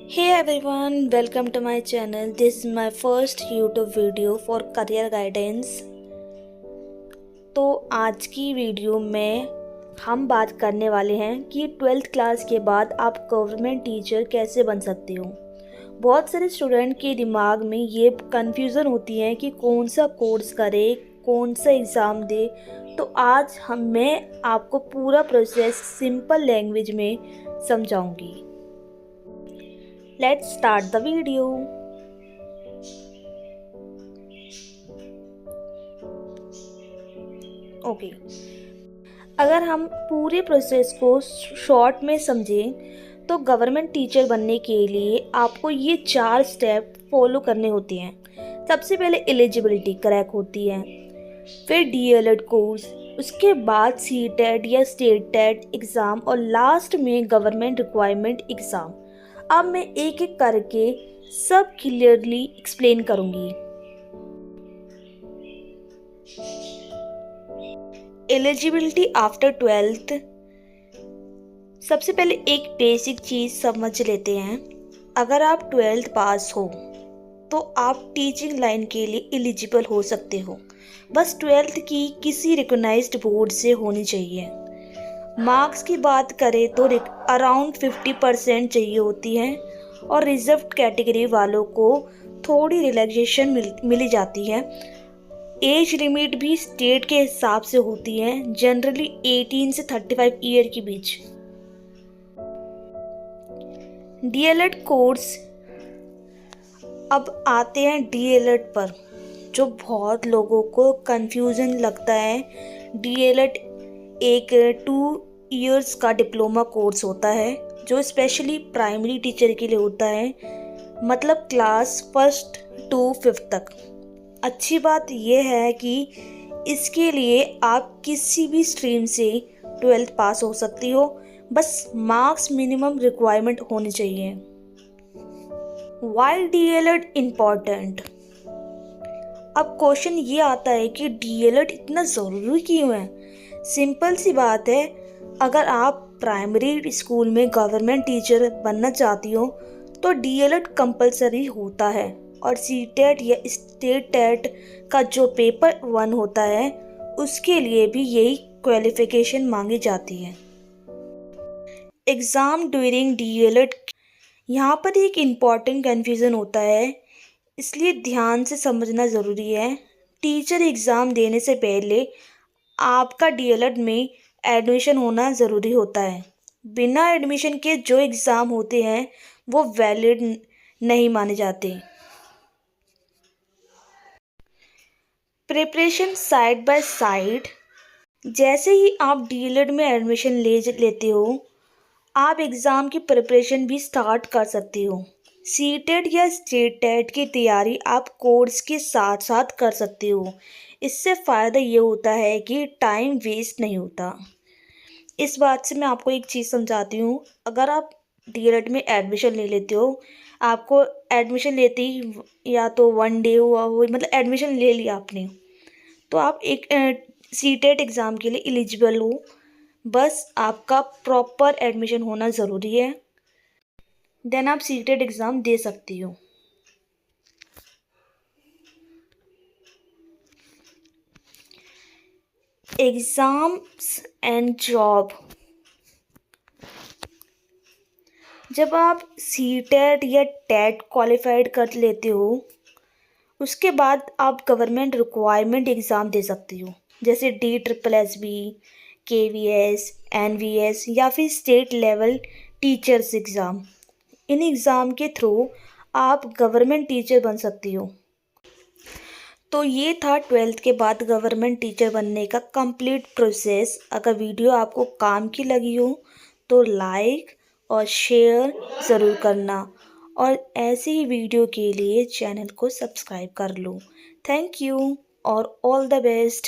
Hey everyone, welcome to my channel. This is my first YouTube video for career guidance. तो आज की video में हम बात करने वाले हैं कि 12th क्लास के बाद आप गवर्नमेंट टीचर कैसे बन सकते हो। बहुत सारे स्टूडेंट के दिमाग में ये कन्फ्यूज़न होती है कि कौन सा कोर्स करे, कौन सा एग्ज़ाम दे। तो आज मैं आपको पूरा प्रोसेस सिंपल लैंग्वेज में समझाऊंगी। Let's start the video. Okay अगर हम पूरे प्रोसेस को शॉर्ट में समझें तो गवर्नमेंट टीचर बनने के लिए आपको ये 4 स्टेप फॉलो करने होते हैं। सबसे पहले एलिजिबिलिटी क्रैक होती है, फिर डीएलएड कोर्स, उसके बाद सीटेट या स्टेट टेट एग्ज़ाम और लास्ट में गवर्नमेंट रिक्वायरमेंट एग्ज़ाम। अब मैं एक एक करके सब क्लियरली एक्सप्लेन करूंगी। Eligibility after 12th। सबसे पहले एक बेसिक चीज़ समझ लेते हैं। अगर आप 12th पास हो तो आप टीचिंग लाइन के लिए एलिजिबल हो सकते हो। बस 12th की किसी रिकॉग्नाइज्ड बोर्ड से होनी चाहिए। मार्क्स की बात करें तो अराउंड 50% चाहिए होती है और रिजर्व कैटेगरी वालों को थोड़ी रिलैक्सेशन मिली जाती है। एज लिमिट भी स्टेट के हिसाब से होती है, जनरली 18 से 35 ईयर के बीच। DElEd course. अब आते हैं डीएलएड पर, जो बहुत लोगों को कंफ्यूजन लगता है। डीएलएड एक 2 ईयर्स का डिप्लोमा कोर्स होता है जो स्पेशली प्राइमरी टीचर के लिए होता है, मतलब क्लास 1 to 5 तक। अच्छी बात यह है कि इसके लिए आप किसी भी स्ट्रीम से 12th पास हो सकती हो, बस मार्क्स मिनिमम रिक्वायरमेंट होनी चाहिए। Why DElEd important. अब क्वेश्चन ये आता है कि डीएलएड इतना ज़रूरी क्यों है। सिंपल सी बात है, अगर आप प्राइमरी स्कूल में गवर्नमेंट टीचर बनना चाहती हो तो डीएलएड कंपलसरी होता है और सीटेट या स्टेट टेट का जो पेपर 1 होता है उसके लिए भी यही क्वालिफिकेशन मांगी जाती है। Exam during DElEd. यहाँ पर एक इम्पॉर्टेंट कन्फ्यूज़न होता है, इसलिए ध्यान से समझना ज़रूरी है। टीचर एग्ज़ाम देने से पहले आपका डीएलएड में एडमिशन होना ज़रूरी होता है। बिना एडमिशन के जो एग्ज़ाम होते हैं वो वैलिड नहीं माने जाते। Preparation side by side. जैसे ही आप डीएलएड में एडमिशन लेते हो, आप एग्ज़ाम की प्रिपरेशन भी स्टार्ट कर सकते हो। सीटेट या स्टेट टेट की तैयारी आप कोर्स के साथ साथ कर सकते हो। इससे फ़ायदा ये होता है कि टाइम वेस्ट नहीं होता। इस बात से मैं आपको एक चीज़ समझाती हूँ। अगर आप डीएलएड में एडमिशन ले लेते हो, आपको एडमिशन लेते ही या तो 1 डे हुआ हो, मतलब एडमिशन ले लिया आपने, तो आप एक सीटेट एग्ज़ाम के लिए एलिजिबल हो। बस आपका प्रॉपर एडमिशन होना ज़रूरी है, देन आप सीटेट एग्ज़ाम दे सकती हो। Exams and job. जब आप सीटेट या टेट क्वालिफाइड कर लेते हो, उसके बाद आप गवर्नमेंट रिक्वायरमेंट एग्ज़ाम दे सकती हो, जैसे DSSB, KVS, NVS या फिर state level teachers exam. In exam के थ्रू आप गवर्नमेंट टीचर बन सकती हो। तो ये था 12th के बाद गवर्नमेंट टीचर बनने का कंप्लीट प्रोसेस। अगर वीडियो आपको काम की लगी हो तो लाइक और शेयर ज़रूर करना, और ऐसे ही वीडियो के लिए चैनल को सब्सक्राइब कर लो। थैंक यू और ऑल द बेस्ट।